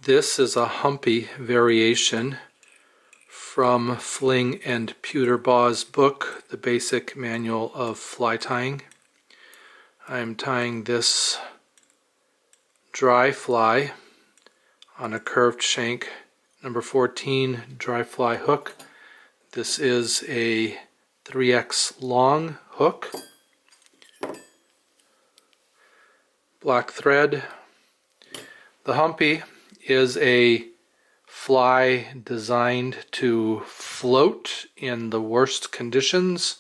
This is a Humpy variation from Fling and Puterbaugh's book, The Basic Manual of Fly Tying. I'm tying this dry fly on a curved shank number 14 dry fly hook. This is a 3x long hook, black thread. The Humpy is a fly designed to float in the worst conditions.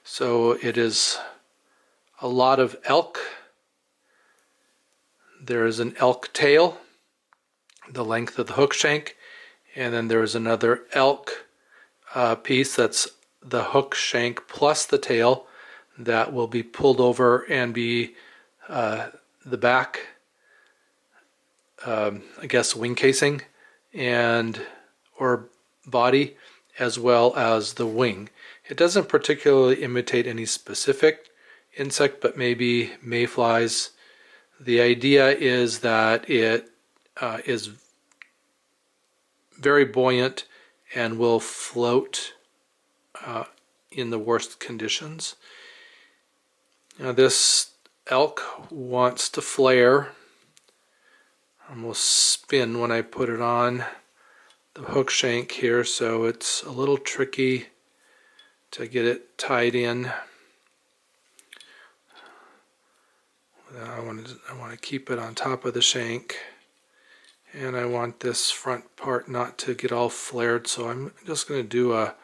So it is a lot of elk. There is an elk tail, the length of the hook shank, and then there is another elk piece that's the hook shank plus the tail that will be pulled over and be the back, I guess, wing casing and or body, as well as the wing. It doesn't particularly imitate any specific insect, but maybe mayflies. The idea is that it is very buoyant and will float in the worst conditions. Now this elk wants to flare. Almost spin when I put it on the hook shank here, so it's a little tricky to get it tied in. I want to keep it on top of the shank, and I want this front part not to get all flared, so I'm just going to do a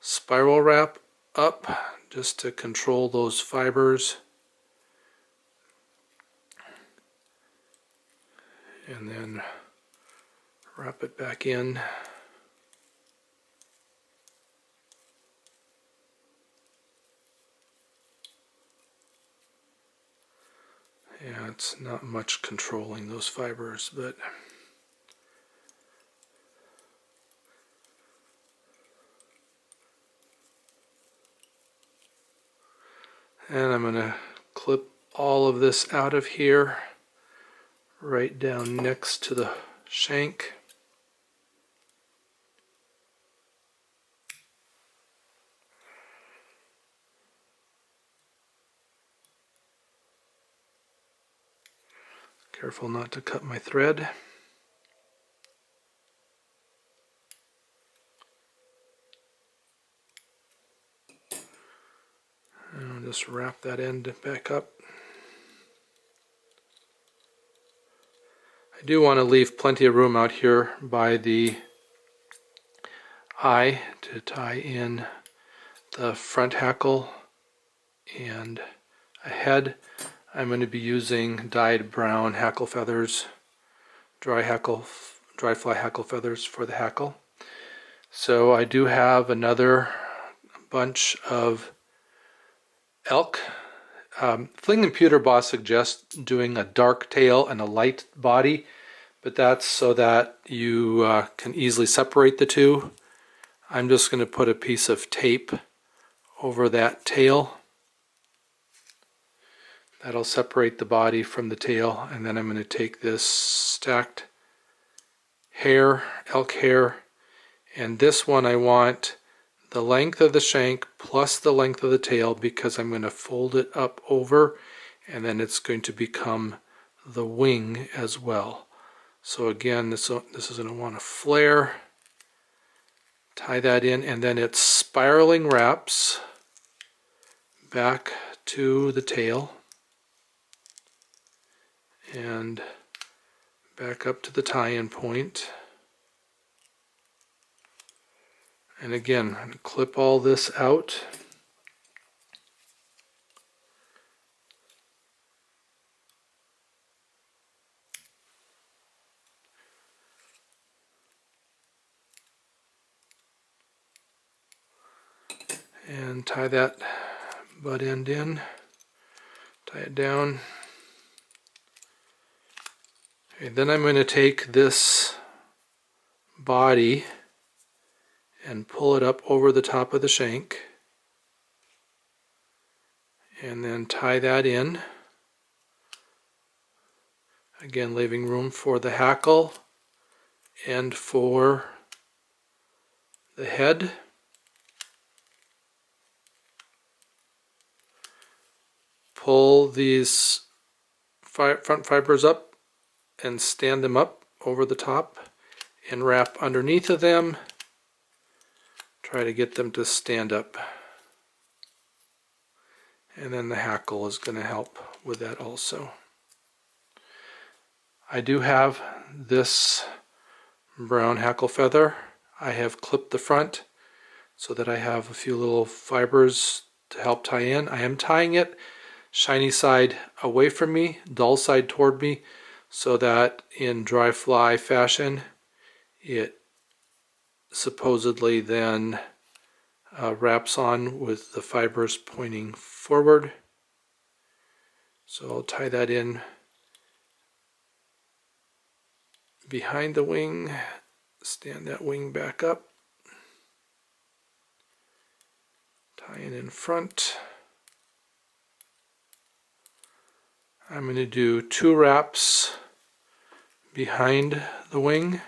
spiral wrap up just to control those fibers. And then wrap it back in. Yeah, it's not much controlling those fibers, but and I'm going to clip all of this out of here, right down next to the shank. Careful not to cut my thread. And I'll just wrap that end back up. I do want to leave plenty of room out here by the eye to tie in the front hackle and a head. I'm going to be using dyed brown hackle feathers, dry fly hackle feathers for the hackle. So I do have another bunch of elk. Fling and Puterbaugh suggests doing a dark tail and a light body, but that's so that you can easily separate the two. I'm just going to put a piece of tape over that tail. That'll separate the body from the tail, and then I'm going to take this stacked hair, elk hair, and this one I want the length of the shank plus the length of the tail, because I'm going to fold it up over and then it's going to become the wing as well. So again, this is going to want to flare, tie that in, and then it spiraling wraps back to the tail and back up to the tie-in point. And again, I'm going to clip all this out. And tie that butt end in, tie it down. Okay, then I'm going to take this body and pull it up over the top of the shank, and then tie that in. Again, leaving room for the hackle And for the head, pull these front fibers up and stand them up over the top and wrap underneath of them. Try to get them to stand up. And then the hackle is going to help with that also. I do have this brown hackle feather. I have clipped the front so that I have a few little fibers to help tie in. I am tying it shiny side away from me, dull side toward me, so that in dry fly fashion it supposedly then wraps on with the fibers pointing forward. So I'll tie that in behind the wing, stand that wing back up, tie it in front. I'm going to do 2 wraps behind the wing.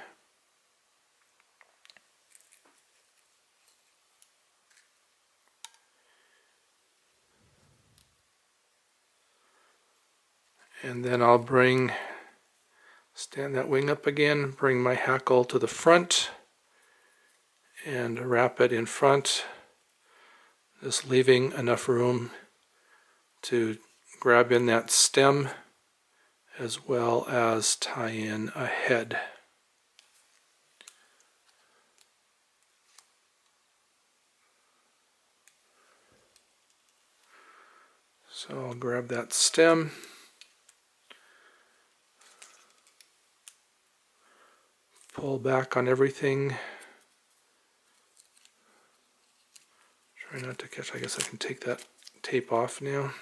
And then I'll stand that wing up again, bring my hackle to the front and wrap it in front, just leaving enough room to grab in that stem as well as tie in a head. So I'll grab that stem, pull back on everything, try not to catch. I guess I can take that tape off now.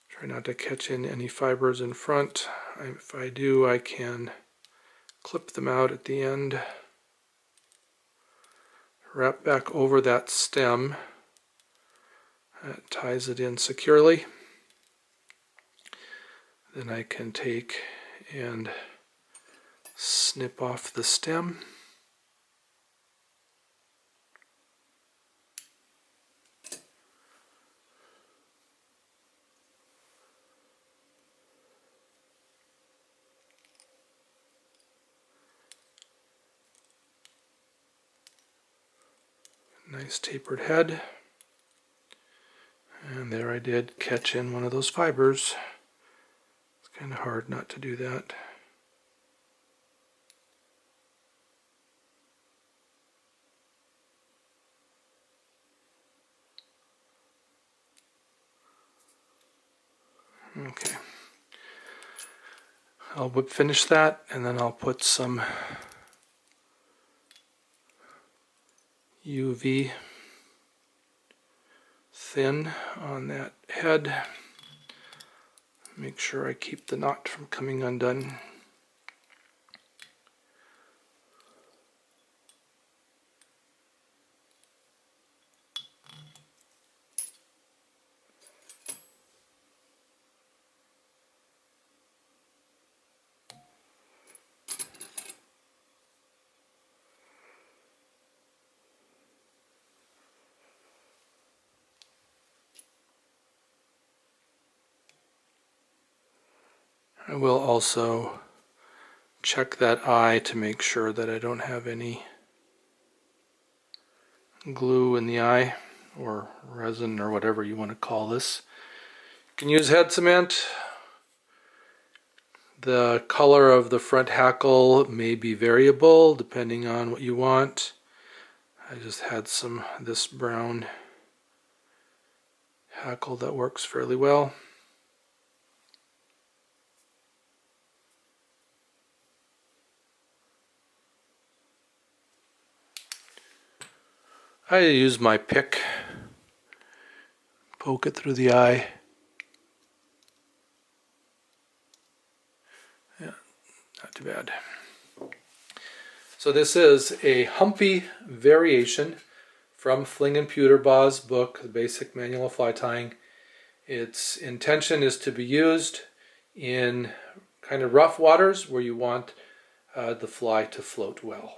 Try not to catch in any fibers in front. If I do, I can clip them out at the end. Wrap back over that stem. That ties it in securely. Then I can take and snip off the stem. Nice tapered head. And there I did catch in one of those fibers. It's kind of hard not to do that. Okay. I'll finish that and then I'll put some UV thin on that head. Make sure I keep the knot from coming undone. I will also check that eye to make sure that I don't have any glue in the eye or resin or whatever you want to call this. You can use head cement. The color of the front hackle may be variable depending on what you want. I just had this brown hackle that works fairly well. I use my pick, poke it through the eye. Yeah, not too bad. So this is a Humpy variation from Fling Puterbaugh's book, The Basic Manual of Fly Tying. Its intention is to be used in kind of rough waters where you want the fly to float well.